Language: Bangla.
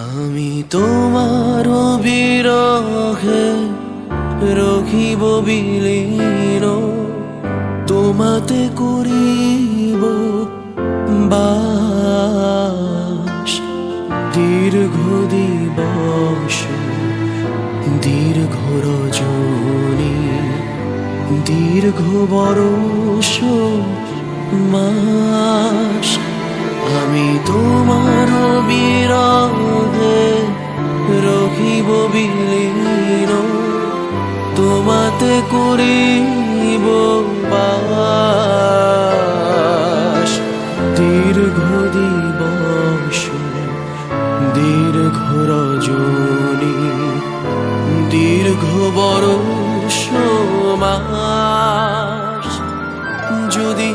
আমি তোমার বিরহে রখিব বিলীন, তোমাতে করিব বাস। দীর্ঘ দিবস দীর্ঘ রজনী, দীর্ঘ বরষ মাস। আমি তোমার বিরহে রখিব বিলীন, তোমাতে করিব বাস। দীর্ঘ দিবস দীর্ঘ রজনী, দীর্ঘ বরষ মাস। যদি